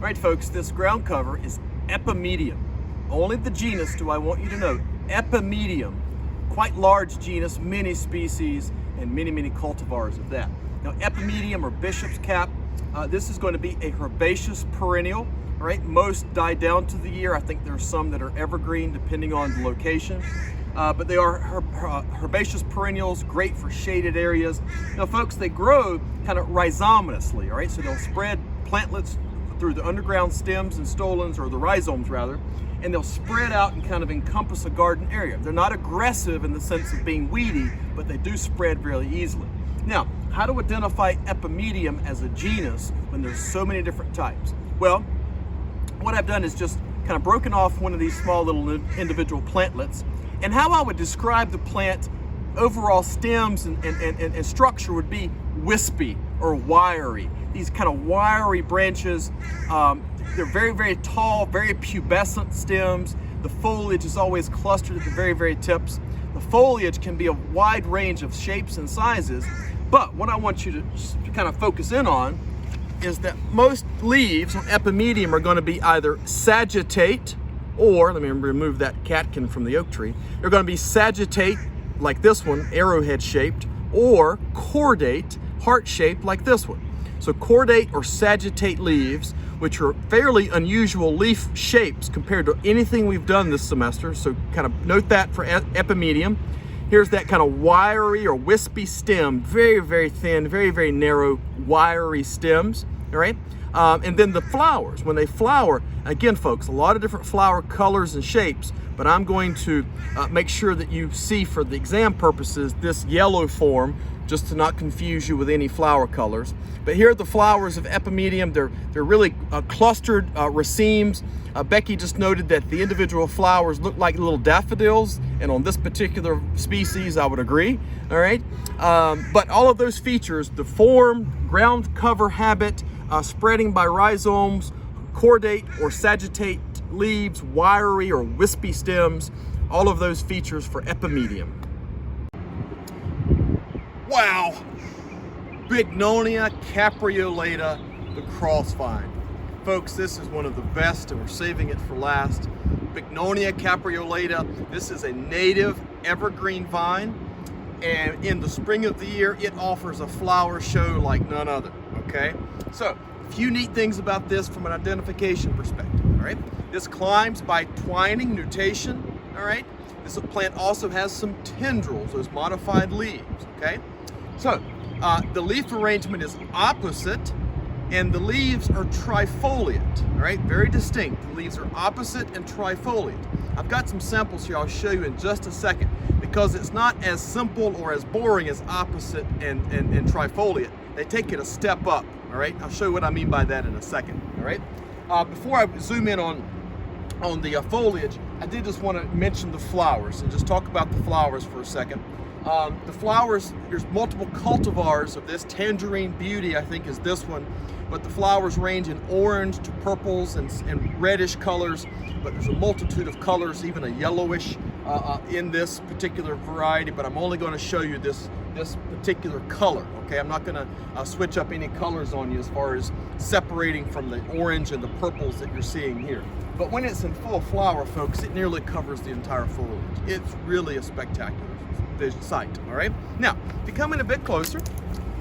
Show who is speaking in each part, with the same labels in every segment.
Speaker 1: right, folks, this ground cover is Epimedium. Only the genus do I want you to know. Epimedium, quite large genus, many species, and many cultivars of that. Now, Epimedium or bishop's cap, this is going to be a herbaceous perennial. All right, most die down to the year. I think there are some that are evergreen depending on the location. But they are herbaceous perennials, great for shaded areas. Now, folks, they grow kind of rhizominously, all right? So they'll spread plantlets through the underground stems and stolons, or the rhizomes rather, and they'll spread out and kind of encompass a garden area. They're not aggressive in the sense of being weedy, but they do spread really easily. Now, how to identify Epimedium as a genus when there's so many different types? Well, what I've done is just kind of broken off one of these small little individual plantlets, and how I would describe the plant overall stems and structure would be wispy or wiry. These kind of wiry branches, they're very tall, very pubescent stems. The foliage is always clustered at the very tips. The foliage can be a wide range of shapes and sizes, but what I want you to kind of focus in on is that most leaves on Epimedium are going to be either sagittate, or, let me remove that catkin from the oak tree, they're going to be sagittate, like this one, arrowhead shaped, or cordate, heart shaped, like this one. So cordate or sagittate leaves, which are fairly unusual leaf shapes compared to anything we've done this semester, so kind of note that for Epimedium. Here's that kind of wiry or wispy stem, very thin, very narrow, wiry stems, all right? And then the flowers, when they flower, again, folks, a lot of different flower colors and shapes, but I'm going to make sure that you see, for the exam purposes, this yellow form, just to not confuse you with any flower colors. But here are the flowers of Epimedium. They're really clustered racemes. Becky just noted that the individual flowers look like little daffodils, and on this particular species, I would agree, all right? But all of those features, the form, ground cover habit, spreading by rhizomes, cordate or sagittate leaves, wiry or wispy stems, all of those features for Epimedium. Wow, Bignonia capreolata, the crossvine. Folks, this is one of the best, and we're saving it for last. Bignonia capreolata, this is a native evergreen vine, and in the spring of the year, it offers a flower show like none other, okay? So, a few neat things about this from an identification perspective, all right? This climbs by twining nutation, all right? This plant also has some tendrils, those modified leaves, okay? So, the leaf arrangement is opposite, and the leaves are trifoliate, all right? Very distinct. The leaves are opposite and trifoliate. I've got some samples here I'll show you in just a second, because it's not as simple or as boring as opposite and trifoliate. They take it a step up, all right? I'll show you what I mean by that in a second, all right? Before I zoom in on the foliage, I did just want to mention the flowers and just talk about the flowers for a second. The flowers, there's multiple cultivars of this. Tangerine Beauty, I think, is this one, but the flowers range in orange to purples and reddish colors, but there's a multitude of colors, even a yellowish in this particular variety, but I'm only going to show you this particular color, okay? I'm not going to switch up any colors on you as far as separating from the orange and the purples that you're seeing here. But when it's in full flower, folks, it nearly covers the entire foliage. It's really a spectacular sight, all right? Now, if you come in a bit closer,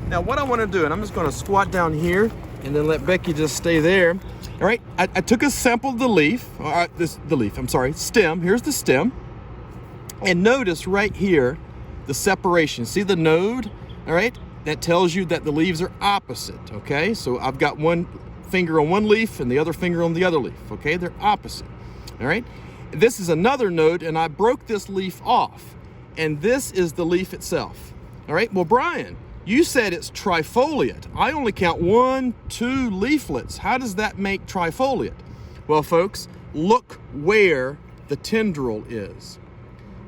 Speaker 1: now what I want to do, and I'm just going to squat down here and then let Becky just stay there, all right? I took a sample of the leaf, stem. Here's the stem, and notice right here the separation. See the node, all right? That tells you that the leaves are opposite, okay? So I've got one finger on one leaf and the other finger on the other leaf, okay? They're opposite, all right? This is another node, and I broke this leaf off, and this is the leaf itself, all right? Well, Brian, you said it's trifoliate. I only count 1, 2 leaflets. How does that make trifoliate? Well, folks, look where the tendril is.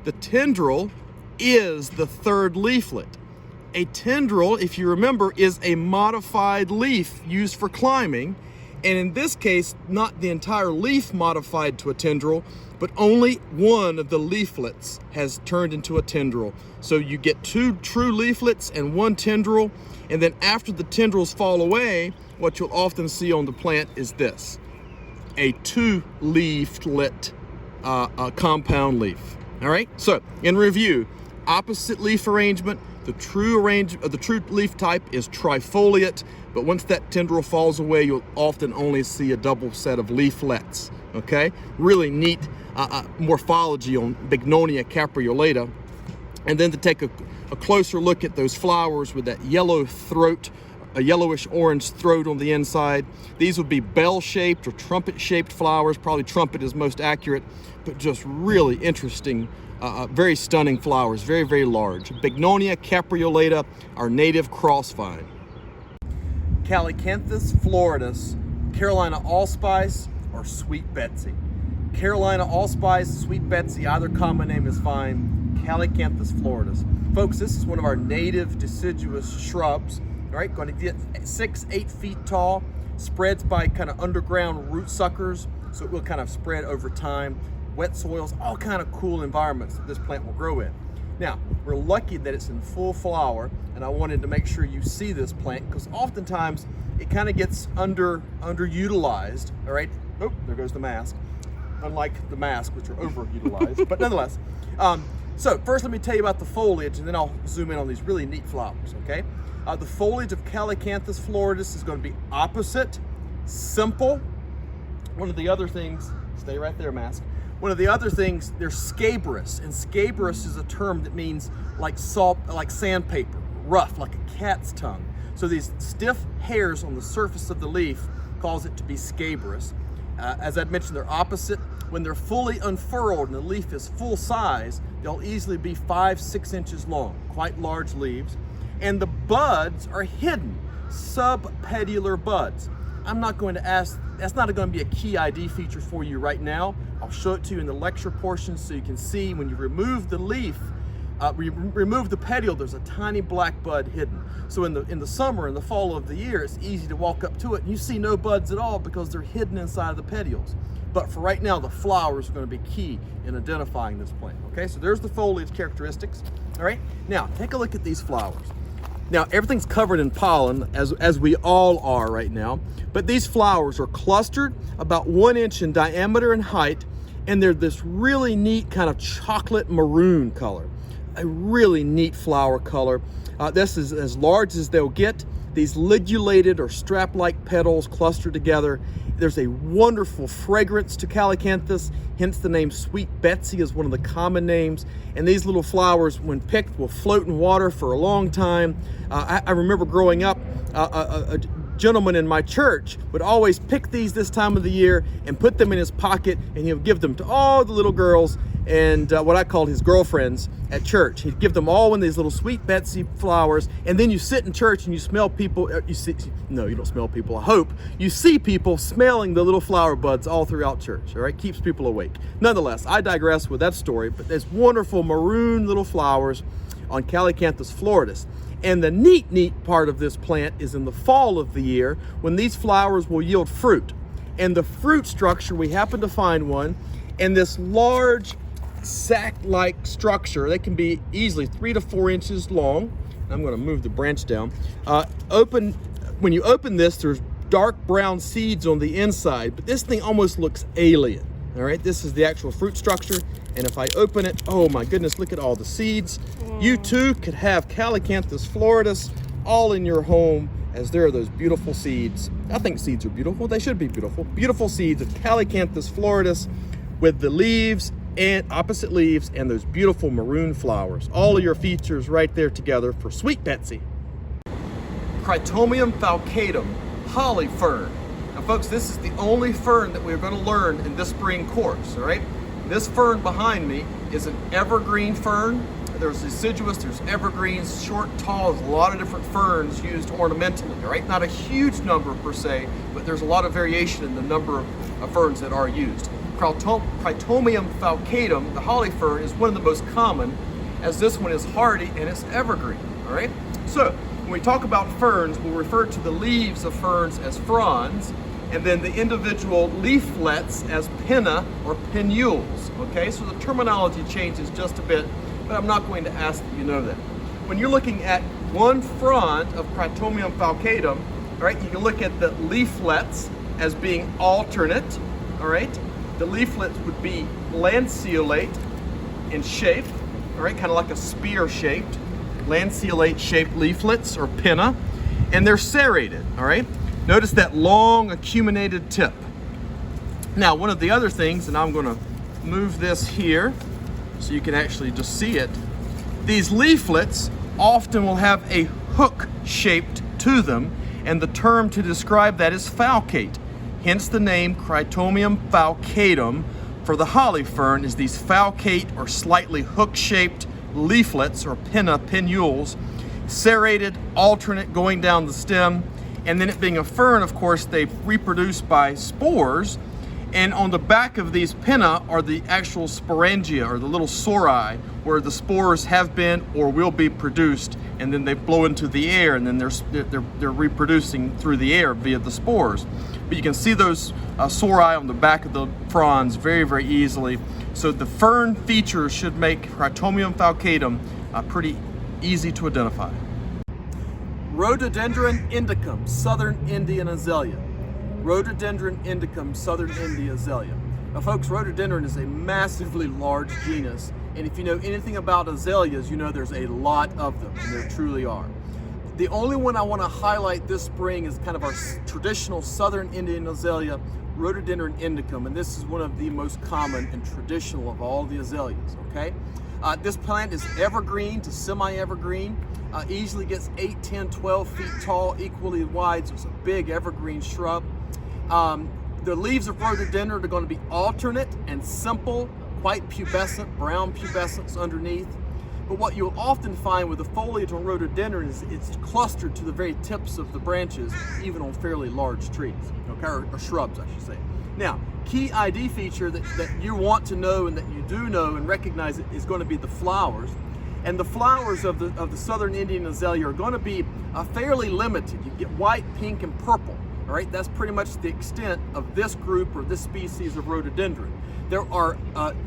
Speaker 1: The tendril is the third leaflet. A tendril, if you remember, is a modified leaf used for climbing, and in this case, not the entire leaf modified to a tendril, but only one of the leaflets has turned into a tendril. So you get 2 true leaflets and 1 tendril, and then after the tendrils fall away, what you'll often see on the plant is this. a two-leaflet compound leaf. All right, so in review, opposite leaf arrangement. The true leaf type is trifoliate, but once that tendril falls away, you'll often only see a double set of leaflets. Okay, really neat morphology on Bignonia capreolata. And then to take a closer look at those flowers with that yellow throat, a yellowish orange throat on the inside. These would be bell-shaped or trumpet-shaped flowers. Probably trumpet is most accurate, but just really interesting, very stunning flowers, very, very large. Bignonia capreolata, our native crossvine. Calicanthus floridus, Carolina allspice, or Sweet Betsy. Carolina allspice, Sweet Betsy, either common name is fine. Calicanthus floridus. Folks, this is one of our native deciduous shrubs. All right, going to get 6-8 feet tall, spreads by kind of underground root suckers, so it will kind of spread over time. Wet soils, all kind of cool environments that this plant will grow in. Now, we're lucky that it's in full flower, and I wanted to make sure you see this plant because oftentimes it kind of gets underutilized. All right, oh, there goes the mask. Unlike the mask, which are overutilized, but nonetheless. So first, let me tell you about the foliage, and then I'll zoom in on these really neat flowers. Okay. The foliage of Calicanthus floridus is going to be opposite, simple. One of the other things, stay right there, mask. One of the other things, they're scabrous, and scabrous is a term that means like sandpaper, rough, like a cat's tongue. So these stiff hairs on the surface of the leaf cause it to be scabrous. As I'd mentioned, they're opposite. When they're fully unfurled and the leaf is full size, they'll easily be 5-6 inches long, quite large leaves. And the buds are hidden, subpedular buds. I'm not going to ask, that's not going to be a key ID feature for you right now. I'll show it to you in the lecture portion so you can see when you remove the leaf, remove the petiole, there's a tiny black bud hidden. So in the summer and the fall of the year, it's easy to walk up to it and you see no buds at all because they're hidden inside of the petioles. But for right now, the flowers are going to be key in identifying this plant. Okay, so there's the foliage characteristics. All right, now take a look at these flowers. Now, everything's covered in pollen, as we all are right now, but these flowers are clustered about 1 inch in diameter and height, and they're this really neat kind of chocolate maroon color. A really neat flower color. This is as large as they'll get. These ligulated or strap-like petals clustered together. There's a wonderful fragrance to Calicanthus, hence the name Sweet Betsy is one of the common names. And these little flowers, when picked, will float in water for a long time. I remember growing up, a gentleman in my church would always pick these this time of the year and put them in his pocket, and he would give them to all the little girls and what I called his girlfriends at church. He'd give them all in these little Sweet Betsy flowers, and then you sit in church and you smell people, no, you don't smell people, I hope. You see people smelling the little flower buds all throughout church, all right? Keeps people awake. Nonetheless, I digress with that story, but there's wonderful maroon little flowers on Calicanthus floridus. And the neat part of this plant is in the fall of the year when these flowers will yield fruit. And the fruit structure, we happen to find one, and this large sac-like structure, they can be easily 3 to 4 inches long. I'm going to move the branch down. When you open this, there's dark brown seeds on the inside, but this thing almost looks alien. All right, this is the actual fruit structure, and if I open it, oh my goodness, look at all the seeds. You too could have Calicanthus floridus all in your home, as there are those beautiful seeds. I think seeds are beautiful. They should be beautiful. Beautiful seeds of Calicanthus floridus with the leaves and opposite leaves and those beautiful maroon flowers. All of your features right there together for Sweet Betsy. Cryptomium falcatum, holly fern. Now folks, this is the only fern that we're going to learn in this spring course, all right? This fern behind me is an evergreen fern. There's deciduous, there's evergreens, short, tall, there's a lot of different ferns used ornamentally, all right? Not a huge number per se, but there's a lot of variation in the number of ferns that are used. Cryptomium falcatum, the holly fern, is one of the most common, as this one is hardy and it's evergreen, all right? So when we talk about ferns, we'll refer to the leaves of ferns as fronds, and then the individual leaflets as pinna or pinnules, okay? So the terminology changes just a bit, but I'm not going to ask that you know that. When you're looking at one frond of Cryptomium falcatum, all right, you can look at the leaflets as being alternate, all right? The leaflets would be lanceolate in shape, all right, kind of like a spear-shaped, lanceolate-shaped leaflets or pinna, and they're serrated, all right? Notice that long acuminated tip. Now, one of the other things, and I'm gonna move this here so you can actually just see it, these leaflets often will have a hook shaped to them, and the term to describe that is falcate. Hence the name Cryptomium falcatum for the holly fern is these falcate or slightly hook-shaped leaflets or pinnules, serrated, alternate going down the stem, and then it being a fern, of course, they reproduce by spores, and on the back of these pinna are the actual sporangia or the little sori where the spores have been or will be produced, and then they blow into the air, and then they're reproducing through the air via the spores. But you can see those sori on the back of the fronds very, very easily. So the fern features should make Cryptomium falcatum pretty easy to identify. Rhododendron Indicum, Southern Indian Azalea. Rhododendron Indicum, Southern Indian Azalea. Now folks, rhododendron is a massively large genus, and if you know anything about azaleas, you know there's a lot of them, and there truly are. The only one I want to highlight this spring is kind of our traditional Southern Indian Azalea, Rhododendron Indicum, and this is one of the most common and traditional of all the azaleas, okay? This plant is evergreen to semi-evergreen, easily gets 8, 10, 12 feet tall, equally wide, so it's a big evergreen shrub. The leaves of rhododendron are going to be alternate and simple, white pubescent, brown pubescence underneath. But what you'll often find with the foliage on rhododendron is it's clustered to the very tips of the branches, even on fairly large trees, okay, or shrubs, I should say. Now, key ID feature that you want to know and that you do know and recognize is going to be the flowers. And the flowers of the Southern Indian Azalea are going to be fairly limited. You get white, pink, and purple. All right, that's pretty much the extent of this group or this species of rhododendron. There are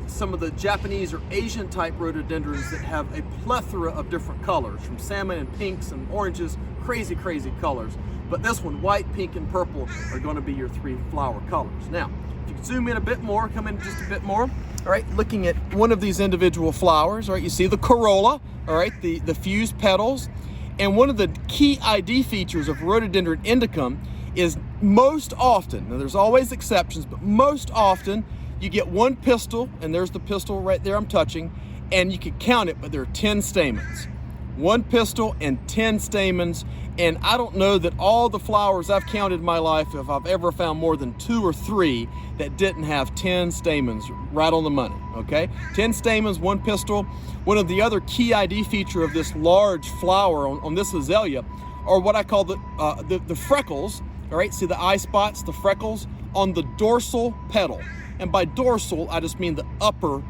Speaker 1: some of the Japanese or Asian type rhododendrons that have a plethora of different colors, from salmon and pinks and oranges, crazy, crazy colors. But this one, white, pink, and purple, are going to be your 3 flower colors. Now, if you can zoom in a bit more, come in just a bit more. All right, looking at one of these individual flowers, all right, you see the corolla, all right, the fused petals. And one of the key ID features of Rhododendron Indicum is most often, now there's always exceptions, but most often you get one pistil, and there's the pistil right there I'm touching, and you can count it, but there are 10 stamens. One pistil and 10 stamens, and I don't know that all the flowers I've counted in my life, if I've ever found more than 2 or 3 that didn't have 10 stamens, right on the money, okay? 10 stamens, 1 pistil. One of the other key ID feature of this large flower on this azalea are what I call the freckles, all right? See the eye spots, the freckles on the dorsal petal. And by dorsal, I just mean the upper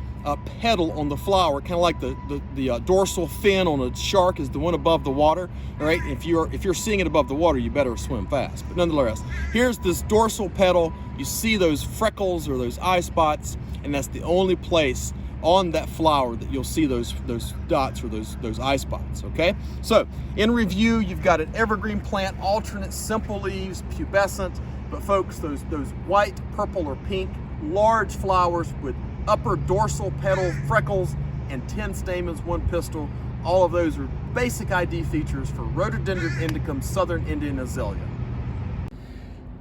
Speaker 1: petal on the flower, kind of like the dorsal fin on a shark is the one above the water. All right, if you're seeing it above the water, you better swim fast. But nonetheless, here's this dorsal petal. You see those freckles or those eye spots, and that's the only place on that flower that you'll see those dots or those eye spots. Okay, so in review, you've got an evergreen plant, alternate, simple leaves, pubescent. But folks, those white, purple, or pink, large flowers with upper dorsal petal freckles and 10 stamens, 1 pistil. All of those are basic ID features for Rhododendron Indicum, Southern Indian Azalea.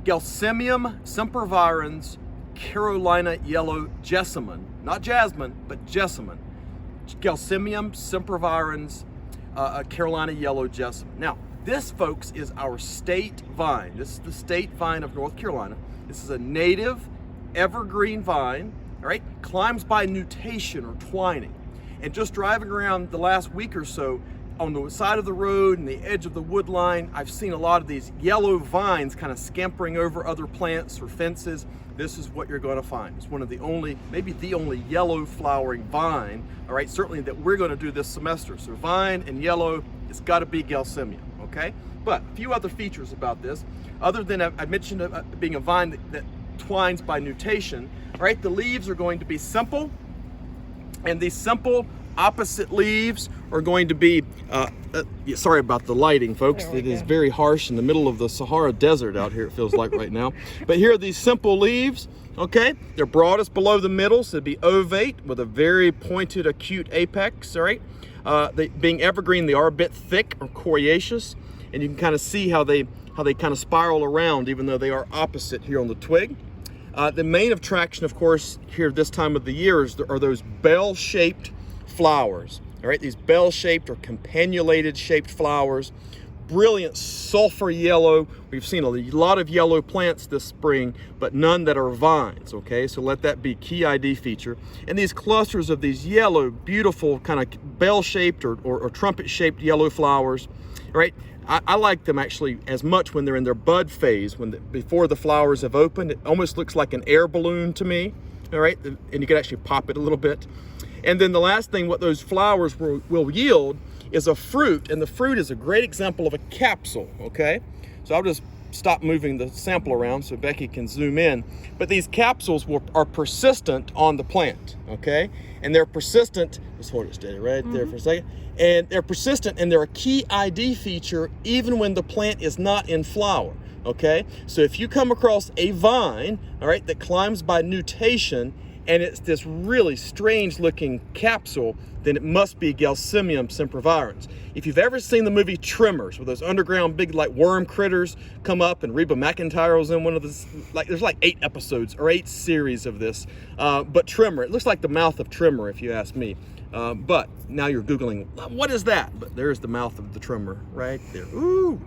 Speaker 1: Gelsemium sempervirens, Carolina yellow jessamine, not jasmine, but jessamine. Gelsemium sempervirens, Carolina yellow jessamine. Now, this, folks, is our state vine. This is the state vine of North Carolina. This is a native evergreen vine, all right? Climbs by nutation or twining. And just driving around the last week or so on the side of the road and the edge of the wood line, I've seen a lot of these yellow vines kind of scampering over other plants or fences. This is what you're going to find. It's one of the only, maybe the only yellow flowering vine, all right, certainly that we're going to do this semester. So vine and yellow, it's got to be Gelsemium, okay? But a few other features about this, other than I mentioned being a vine that twines by nutation, right? The leaves are going to be simple, and these simple opposite leaves are going to be, sorry about the lighting, folks. It is very harsh in the middle of the Sahara Desert out here, it feels like right now. But here are these simple leaves okay? They're broadest below the middle, so it'd be ovate with a very pointed, acute apex, all right? Being evergreen, they are a bit thick or coriaceous, and you can kind of see how they kind of spiral around, even though they are opposite here on the twig. The main attraction, of course, here this time of the year are those bell-shaped flowers, all right? These bell-shaped or campanulated shaped flowers, brilliant sulfur yellow. We've seen a lot of yellow plants this spring, but none that are vines, okay? So let that be key ID feature. And these clusters of these yellow, beautiful kind of bell-shaped or trumpet-shaped yellow flowers, right? I like them actually as much when they're in their bud phase, before the flowers have opened. It almost looks like an air balloon to me, all right? And you can actually pop it a little bit. And then the last thing, what those flowers will yield is a fruit, and the fruit is a great example of a capsule, okay? So I'll just stop moving the sample around so Becky can zoom in. But these capsules are persistent on the plant, okay? And they're persistent, just hold it steady right there for a second. And they're persistent, and they're a key ID feature even when the plant is not in flower, okay? So if you come across a vine, all right, that climbs by nutation, and it's this really strange looking capsule, then it must be Gelsemium sempervirens. If you've ever seen the movie Tremors, where those underground big like worm critters come up, and Reba McEntire was in one of the, there's like 8 episodes or 8 series of this, but Tremor, it looks like the mouth of Tremor if you ask me. But now you're Googling, what is that? But there's the mouth of the tremor right there. Ooh,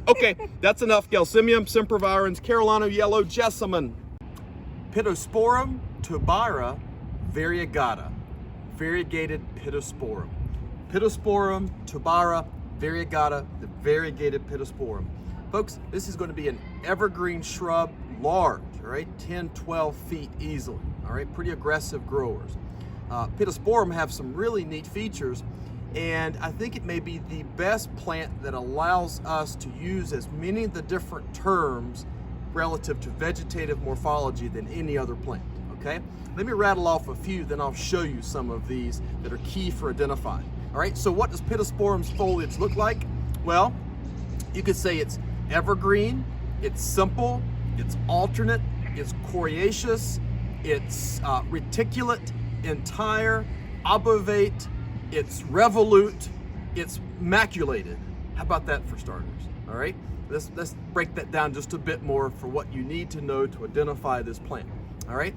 Speaker 1: okay, that's enough. Gelsemium sempervirens, Carolina yellow jessamine. Pittosporum tubara variegata, variegated pittosporum. Pittosporum tubara variegata, the variegated pittosporum. Folks, this is going to be an evergreen shrub, large, all right, 10, 12 feet easily, all right, pretty aggressive growers. Pittosporum have some really neat features, and I think it may be the best plant that allows us to use as many of the different terms relative to vegetative morphology than any other plant, okay? Let me rattle off a few, then I'll show you some of these that are key for identifying. All right, so what does Pittosporum's foliage look like? Well, you could say it's evergreen, it's simple, it's alternate, it's coriaceous, it's reticulate, entire, obovate, it's revolute, it's maculated. How about that for starters? All right, let's break that down just a bit more for what you need to know to identify this plant. All right,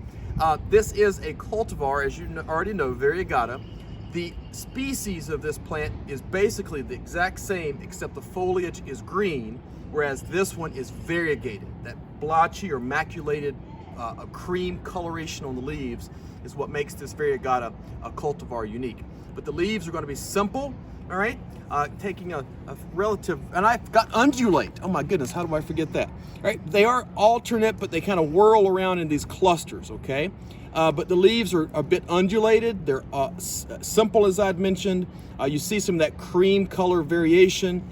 Speaker 1: this is a cultivar, as you already know, variegata. The species of this plant is basically the exact same, except the foliage is green, whereas this one is variegated. That blotchy or maculated cream coloration on the leaves is what makes this variegata a cultivar unique. But the leaves are going to be simple, all right? Taking a relative, and I've got undulate. Oh my goodness, how do I forget that? All right, they are alternate, but they kind of whirl around in these clusters, okay? But the leaves are a bit undulated. They're simple, as I'd mentioned. You see some of that cream color variation.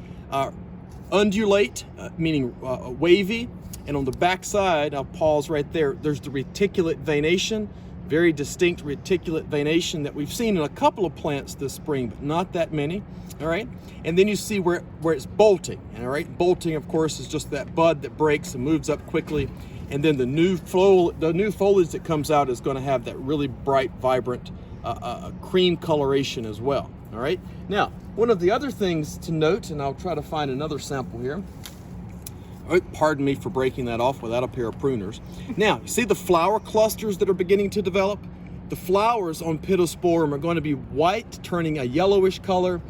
Speaker 1: Undulate, meaning wavy. And on the back side, I'll pause right there, there's the reticulate venation, very distinct reticulate venation that we've seen in a couple of plants this spring, but not that many, all right? And then you see where it's bolting, all right? Bolting, of course, is just that bud that breaks and moves up quickly. And then the new foliage that comes out is gonna have that really bright, vibrant cream coloration as well, all right? Now, one of the other things to note, and I'll try to find another sample here. Oh, pardon me for breaking that off without a pair of pruners. Now, you see the flower clusters that are beginning to develop? The flowers on Pittosporum are going to be white, turning a yellowish color.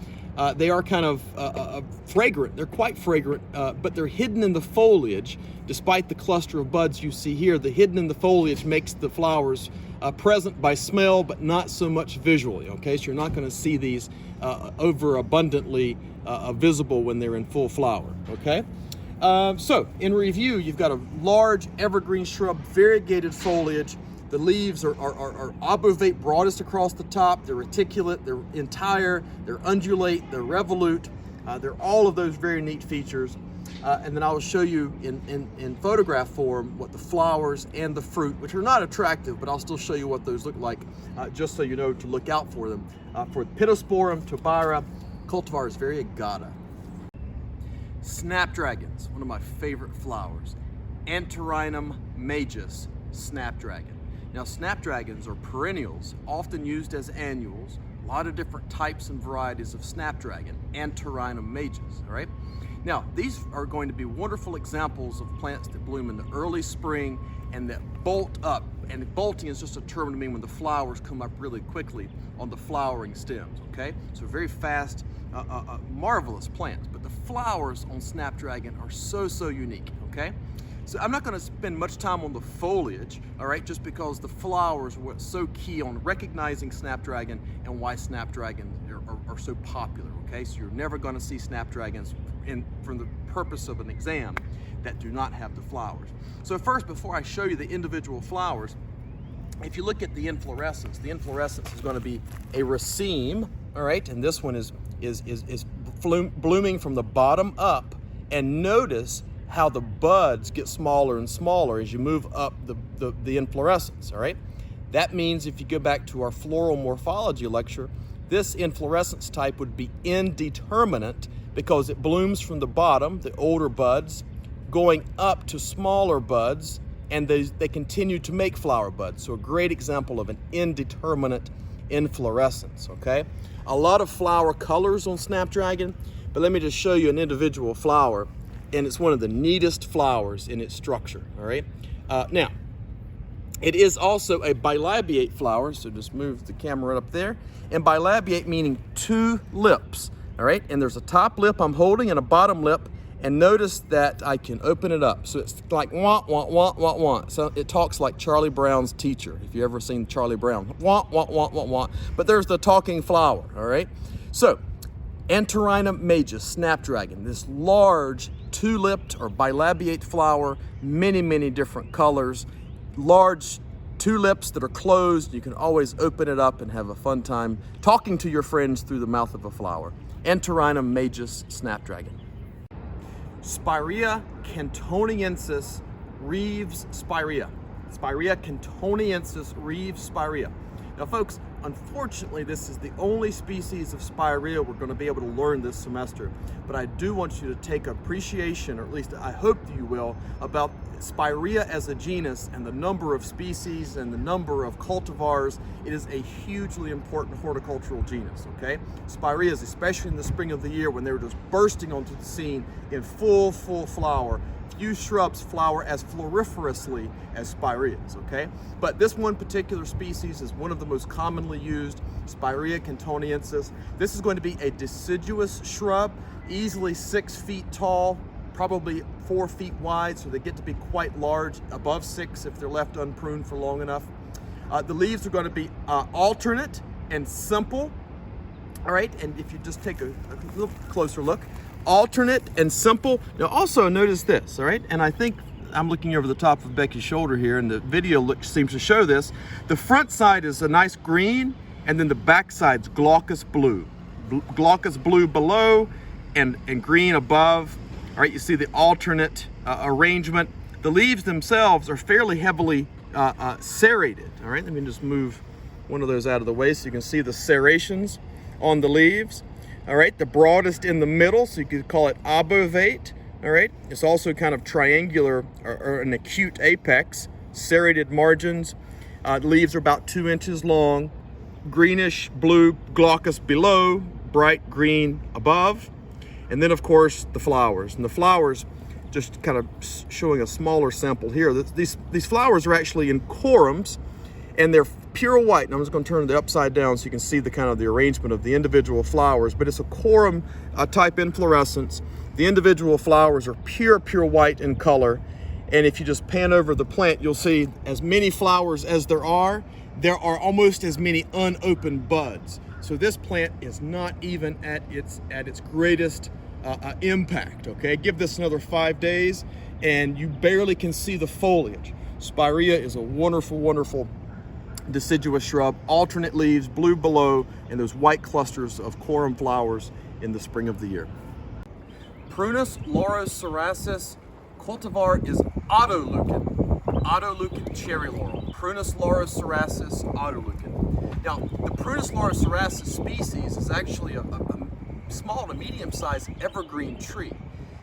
Speaker 1: They are kind of fragrant. They're quite fragrant, but they're hidden in the foliage. Despite the cluster of buds you see here, the hidden in the foliage makes the flowers present by smell, but not so much visually, okay? So you're not going to see these overabundantly visible when they're in full flower, okay? So, in review, you've got a large evergreen shrub, variegated foliage. The leaves are obovate, broadest across the top. They're reticulate, they're entire, they're undulate, they're revolute. They're all of those very neat features. And then I will show you in photograph form what the flowers and the fruit, which are not attractive, but I'll still show you what those look like, just so you know to look out for them. For Pittosporum tubara, cultivars variegata. Snapdragons, one of my favorite flowers. Antirrhinum majus, snapdragon. Now, snapdragons are perennials, often used as annuals. A lot of different types and varieties of snapdragon, Antirrhinum majus, all right? Now, these are going to be wonderful examples of plants that bloom in the early spring and that bolt up. And bolting is just a term to mean when the flowers come up really quickly on the flowering stems, okay? So very fast, marvelous plants. But the flowers on snapdragon are so unique, okay? So I'm not going to spend much time on the foliage, all right, just because the flowers were so key on recognizing snapdragon and why snapdragons are so popular, okay? So you're never going to see snapdragons from the purpose of an exam that do not have the flowers. So first, before I show you the individual flowers, if you look at the inflorescence is going to be a raceme, all right, and this one is blooming from the bottom up, and notice how the buds get smaller and smaller as you move up the inflorescence, all right? That means if you go back to our floral morphology lecture, this inflorescence type would be indeterminate because it blooms from the bottom, the older buds, going up to smaller buds, and they continue to make flower buds. So a great example of an indeterminate inflorescence, okay? A lot of flower colors on snapdragon, but let me just show you an individual flower, and it's one of the neatest flowers in its structure, all right? Now, it is also a bilabiate flower, so just move the camera up there. And bilabiate meaning two lips, all right? And there's a top lip I'm holding and a bottom lip, and notice that I can open it up. So it's like wah, wah, wah, wah, wah. So it talks like Charlie Brown's teacher, if you've ever seen Charlie Brown. Wah, wah, wah, wah, wah. But there's the talking flower, all right? So, Antirrhinum majus, snapdragon, this large two-lipped or bilabiate flower, many different colors, large two lips that are closed. You can always open it up and have a fun time talking to your friends through the mouth of a flower. Antirrhinum majus, snapdragon. Spirea cantoniensis, Reeves Spirea. Spirea cantoniensis, Reeves Spirea. Now folks, unfortunately this is the only species of Spirea we're going to be able to learn this semester, but I do want you to take appreciation, or at least I hope you will, about Spirea as a genus and the number of species and the number of cultivars. It is a hugely important horticultural genus, okay? Spireas, especially in the spring of the year when they're just bursting onto the scene in full flower. Few shrubs flower as floriferously as Spireas, okay? But this one particular species is one of the most commonly used, Spirea cantoniensis. This is going to be a deciduous shrub, easily 6 feet tall, probably 4 feet wide, so they get to be quite large, above 6 if they're left unpruned for long enough. The leaves are going to be alternate and simple, all right? And if you just take a little closer look, alternate and simple. Now also notice this, all right? And I think I'm looking over the top of Becky's shoulder here, and the video seems to show this. The front side is a nice green, and then the back side's glaucous blue. Glaucous blue below and green above. All right, you see the alternate arrangement. The leaves themselves are fairly heavily serrated. All right, let me just move one of those out of the way so you can see the serrations on the leaves. All right, the broadest in the middle, so you could call it obovate. All right, it's also kind of triangular or an acute apex, serrated margins. The leaves are about 2 inches long, greenish blue glaucous below, bright green above. And then of course the flowers. And the flowers, just kind of showing a smaller sample here, these flowers are actually in corums, and they're pure white. And I'm just going to turn it upside down so you can see the kind of the arrangement of the individual flowers, but it's a corum type inflorescence. The individual flowers are pure white in color, and if you just pan over the plant, you'll see as many flowers as there are almost as many unopened buds. So this plant is not even at its greatest impact, okay? Give this another 5 days and you barely can see the foliage. Spirea is a wonderful deciduous shrub, alternate leaves, blue below, and those white clusters of corum flowers in the spring of the year. Prunus Laura cerasus cultivar is autoleucon cherry laurel. Prunus Laura cerasus autoleucon. Now, the Prunus Laura cerasus species is actually a small to medium-sized evergreen tree.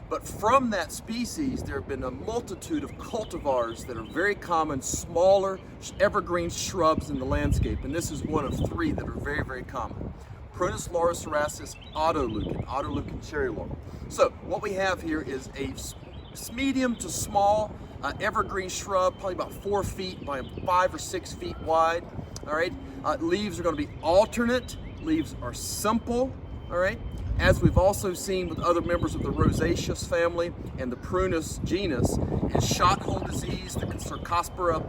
Speaker 1: But from that species, there have been a multitude of cultivars that are very common, smaller evergreen shrubs in the landscape. And this is one of 3 that are very, very common. Prunus Laura, autolucan cherry laurel. So what we have here is a medium to small evergreen shrub, probably about 4 feet by 5 or 6 feet wide. All right, leaves are going to be alternate. Leaves are simple. All right. As we've also seen with other members of the Rosaceous family and the Prunus genus, is shot hole disease. The Cercospora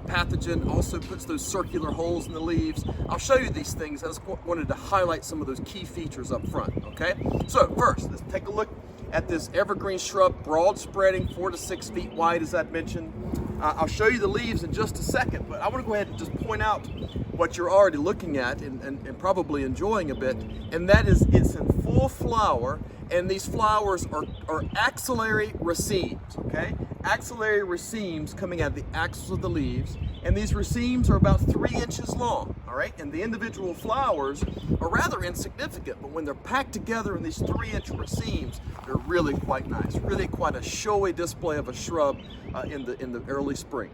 Speaker 1: pathogen also puts those circular holes in the leaves. I'll show you these things. I just wanted to highlight some of those key features up front, okay? So first, let's take a look at this evergreen shrub, broad spreading, 4 to 6 feet wide, as I'd mentioned. I'll show you the leaves in just a second, but I want to go ahead and just point out what you're already looking at and probably enjoying a bit, and that is it's in full flower, and these flowers are axillary racemes, okay? Axillary racemes coming out of the axils of the leaves, and these racemes are about 3 inches long, all right? And the individual flowers are rather insignificant, but when they're packed together in these 3-inch racemes, they're really quite nice, really quite a showy display of a shrub in the early spring.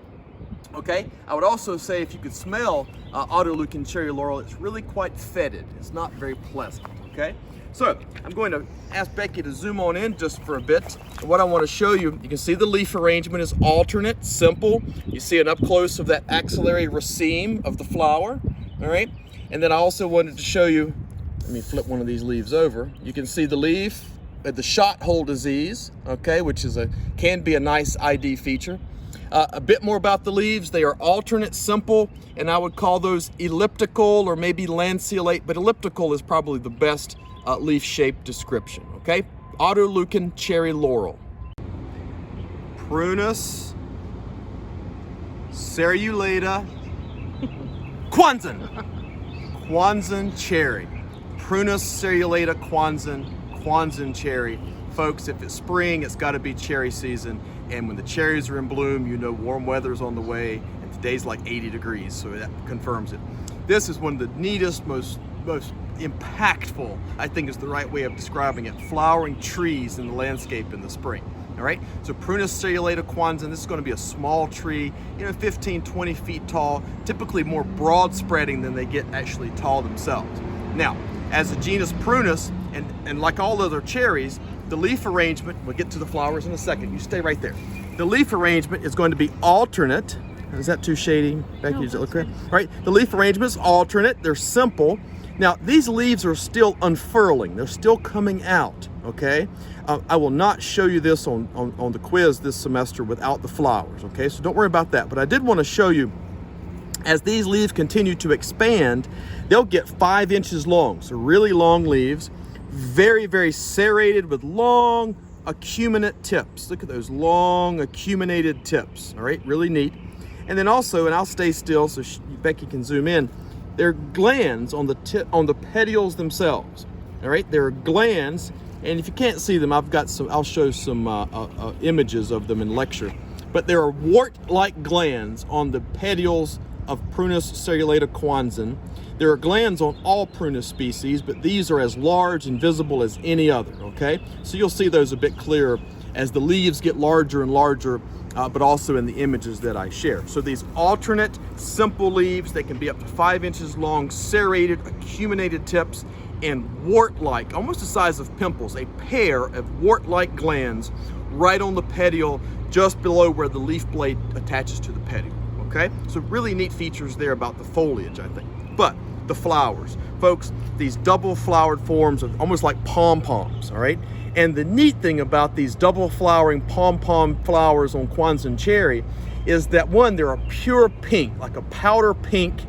Speaker 1: Okay, I would also say if you could smell autolucan cherry laurel, it's really quite fetid. It's not very pleasant, okay? So I'm going to ask Becky to zoom on in just for a bit. And what I want to show you, you can see the leaf arrangement is alternate, simple. You see an up close of that axillary raceme of the flower, all right? And then I also wanted to show you, let me flip one of these leaves over. You can see the leaf at the shot hole disease, okay, which is can be a nice ID feature. A bit more about the leaves. They are alternate, simple, and I would call those elliptical or maybe lanceolate, but elliptical is probably the best leaf shape description, okay? Autolucan cherry laurel. Prunus Laura Kwanzan. Kwanzan cherry. Prunus Laura Kwanzan cherry. Folks, if it's spring, it's got to be cherry season. And when the cherries are in bloom, you know warm weather's on the way, and today's like 80 degrees, so that confirms it. This is one of the neatest, most impactful, I think is the right way of describing it, flowering trees in the landscape in the spring. All right, so Prunus Laura Kwanzan, this is going to be a small tree, 15, 20 feet tall, typically more broad spreading than they get actually tall themselves. Now, as a genus Prunus, and like all other cherries, the leaf arrangement, we'll get to the flowers in a second, you stay right there. The leaf arrangement is going to be alternate. Is that too shady, Becky?
Speaker 2: No,
Speaker 1: does it look good? Right, the leaf arrangement is alternate, they're simple. Now, these leaves are still unfurling, they're still coming out, okay? I will not show you this on the quiz this semester without the flowers, okay? So don't worry about that, but I did want to show you, as these leaves continue to expand, they'll get 5 inches long, so really long leaves. Very, very serrated with long acuminate tips. Look at those long acuminated tips, all right? Really neat. And then also, and I'll stay still so Becky can zoom in, there are glands on the petioles themselves, all right? There are glands, and if you can't see them, I'll show some images of them in lecture. But there are wart-like glands on the petioles of Prunus Laura Kwanzan. There are glands on all Prunus species, but these are as large and visible as any other, okay? So you'll see those a bit clearer as the leaves get larger and larger, but also in the images that I share. So these alternate, simple leaves, they can be up to 5 inches long, serrated, acuminated tips, and wart-like, almost the size of pimples, a pair of wart-like glands right on the petiole, just below where the leaf blade attaches to the petiole, okay? So really neat features there about the foliage, I think. But the flowers, folks, these double flowered forms are almost like pom-poms, all right? And the neat thing about these double flowering pom-pom flowers on Kwanzan cherry is that one, they're a pure pink, like a powder pink,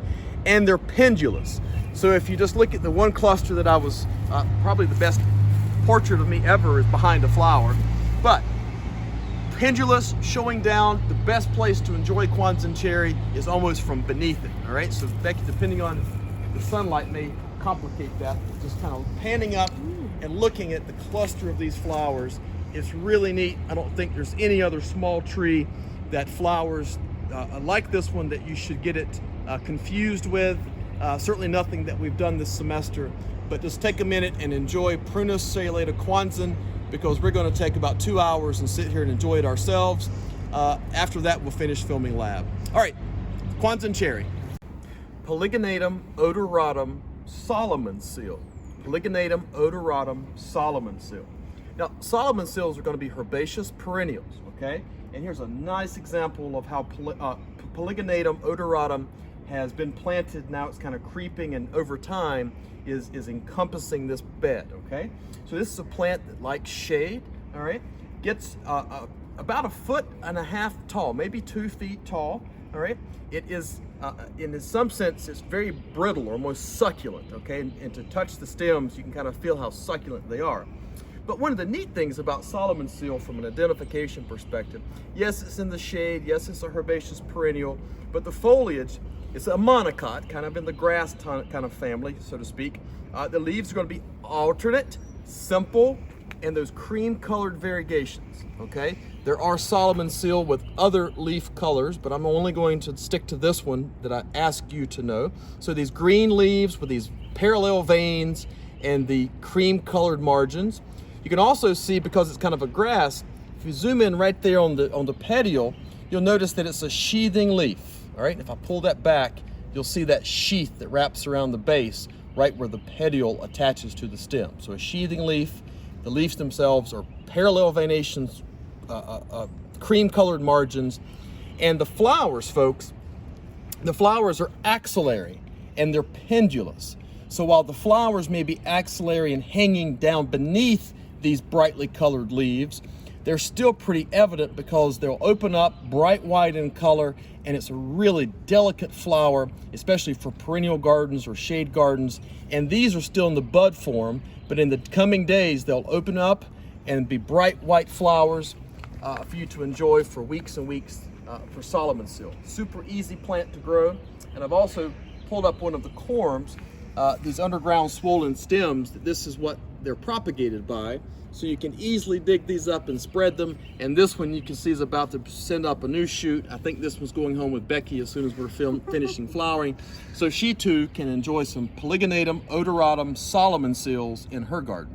Speaker 1: and they're pendulous. So if you just look at the one cluster that I was, probably the best portrait of me ever is behind a flower, but pendulous, showing down. The best place to enjoy Kwanzan cherry is almost from beneath it, all right? So Becky, depending on the sunlight may complicate that, just kind of panning up and looking at the cluster of these flowers. It's really neat. I don't think there's any other small tree that flowers like this one that you should get it confused with. Certainly nothing that we've done this semester, but just take a minute and enjoy Prunus Laura Kwanzan because we're going to take about 2 hours and sit here and enjoy it ourselves. After that, we'll finish filming lab. All right, Kwanzan cherry. Polygonatum odoratum Solomon seal. Polygonatum odoratum Solomon seal. Now, Solomon seals are going to be herbaceous perennials, okay? And here's a nice example of how Polygonatum odoratum has been planted. Now it's kind of creeping, and over time is encompassing this bed, okay? So this is a plant that likes shade, all right? Gets about 1.5 feet tall, maybe 2 feet tall, all right? It is, in some sense, it's very brittle, or almost succulent, okay? And to touch the stems, you can kind of feel how succulent they are. But one of the neat things about Solomon seal from an identification perspective, yes, it's in the shade, yes, it's a herbaceous perennial, but the foliage, it's a monocot, kind of in the grass kind of family, so to speak. The leaves are going to be alternate, simple, and those cream-colored variegations, okay? There are Solomon seal with other leaf colors, but I'm only going to stick to this one that I asked you to know. So these green leaves with these parallel veins and the cream-colored margins. You can also see, because it's kind of a grass, if you zoom in right there on the petiole, you'll notice that it's a sheathing leaf, all right? If I pull that back, you'll see that sheath that wraps around the base right where the petiole attaches to the stem. So a sheathing leaf, the leaves themselves are parallel veinations, cream-colored margins, and the flowers, folks, the flowers are axillary and they're pendulous. So while the flowers may be axillary and hanging down beneath these brightly colored leaves, they're still pretty evident because they'll open up bright white in color, and it's a really delicate flower, especially for perennial gardens or shade gardens. And these are still in the bud form, but in the coming days, they'll open up and be bright white flowers for you to enjoy for weeks and weeks for Solomon seal. Super easy plant to grow. And I've also pulled up one of the corms, these underground swollen stems. This is what they're propagated by. So you can easily dig these up and spread them. And this one you can see is about to send up a new shoot. I think this one's going home with Becky as soon as we're finishing flowering. So she too can enjoy some Polygonatum odoratum Solomon seals in her garden.